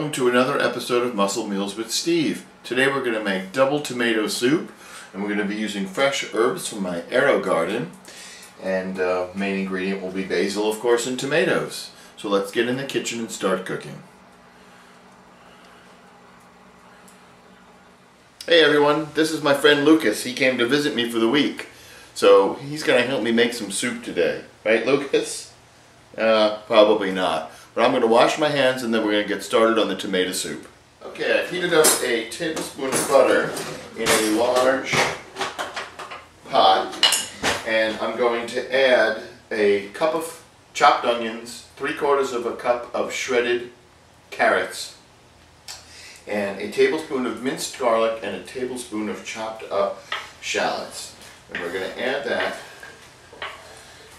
welcome to another episode of Muscle Meals with Steve. Today we're going to make double tomato soup, and we're going to be using fresh herbs from my Arrow garden. And main ingredient will be basil, of course, and tomatoes. So let's get in the kitchen and start cooking. Hey everyone, this is my friend Lucas. He came to visit me for the week. So he's going to help me make some soup today. Right, Lucas? Probably not. But I'm going to wash my hands and then we're going to get started on the tomato soup. Okay, I've heated up a tablespoon of butter in a large pot, and I'm going to add a cup of chopped onions, 3/4 of a cup of shredded carrots, and a tablespoon of minced garlic and a tablespoon of chopped up shallots. And we're going to add that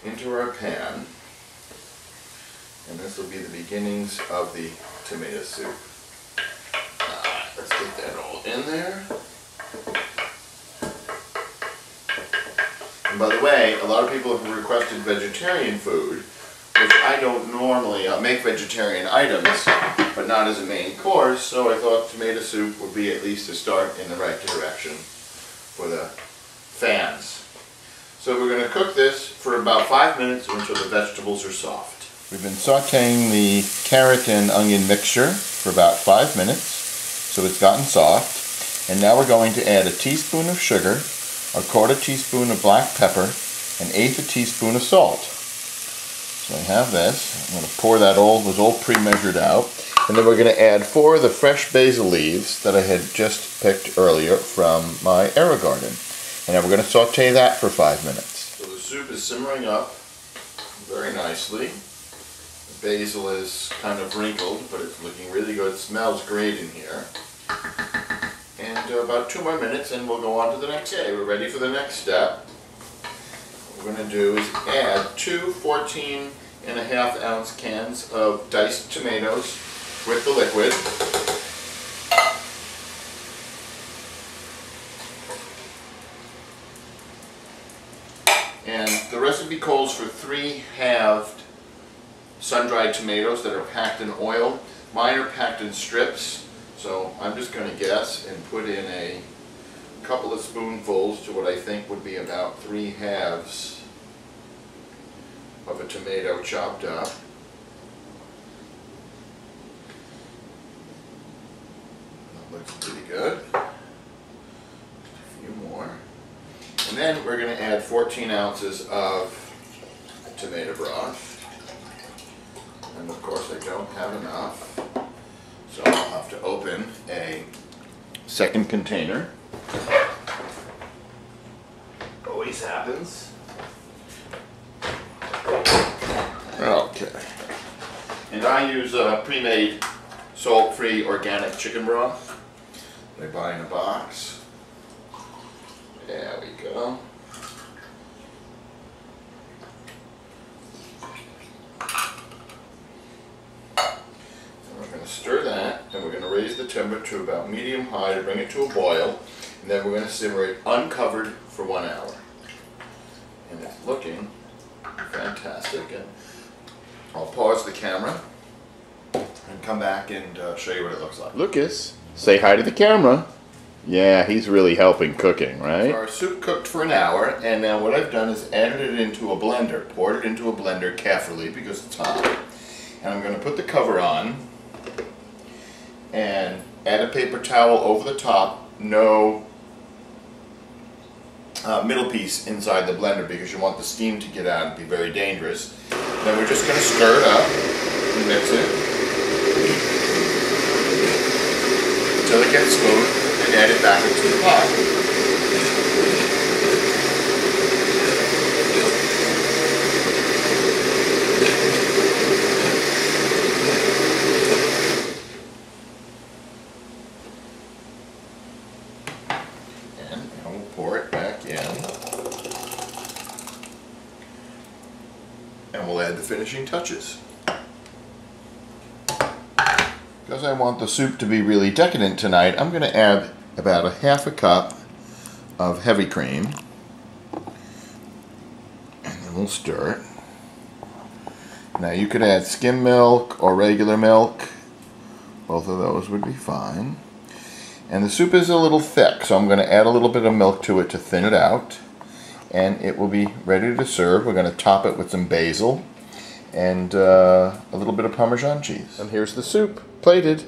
into our pan. And this will be the beginnings of the tomato soup. Let's get that all in there. And by the way, a lot of people have requested vegetarian food, which I don't normally make vegetarian items, but not as a main course, so I thought tomato soup would be at least a start in the right direction for the fans. So we're going to cook this for about 5 minutes until the vegetables are soft. We've been sauteing the carrot and onion mixture for about 5 minutes, so it's gotten soft. And now we're going to add a teaspoon of sugar, 1/4 teaspoon of black pepper, 1/8 teaspoon of salt. So I have this. I'm going to pour that all, it was all pre-measured out. And then we're going to add 4 of the fresh basil leaves that I had just picked earlier from my Arrow garden. And then we're going to saute that for 5 minutes. So the soup is simmering up very nicely. Basil is kind of wrinkled, but it's looking really good. It smells great in here. And about 2 more minutes and we'll go on to the next. Okay, we're ready for the next step. What we're going to do is add 2 14.5-ounce cans of diced tomatoes with the liquid. And the recipe calls for 3 halved sun-dried tomatoes that are packed in oil. Mine are packed in strips, so I'm just going to guess and put in a couple of spoonfuls to what I think would be about 3 halves of a tomato chopped up. That looks pretty good. Just a few more. And then we're going to add 14 ounces of tomato broth. And of course I don't have enough, so I'll have to open a second container. Always happens. Okay. And I use pre-made salt-free organic chicken broth that I buy in a box. There we go. Stir that, and we're going to raise the temperature to about medium-high to bring it to a boil, and then we're going to simmer it uncovered for 1 hour. And it's looking fantastic, and I'll pause the camera and come back and show you what it looks like. Lucas, say hi to the camera. Yeah, he's really helping cooking, right? So our soup cooked for an hour, and now what I've done is added it into a blender, poured it into a blender carefully because it's hot, and I'm going to put the cover on and add a paper towel over the top, no middle piece inside the blender because you want the steam to get out and be very dangerous. Then we're just going to stir it up and mix it until it gets smooth and add it back into the pot. Pour it back in, and we'll add the finishing touches. Because I want the soup to be really decadent tonight, I'm going to add about 1/2 cup of heavy cream, and then we'll stir it. Now you could add skim milk or regular milk, Both of those would be fine. And the soup is a little thick, so I'm going to add a little bit of milk to it to thin it out. And it will be ready to serve. We're going to top it with some basil and a little bit of Parmesan cheese. And here's the soup, plated.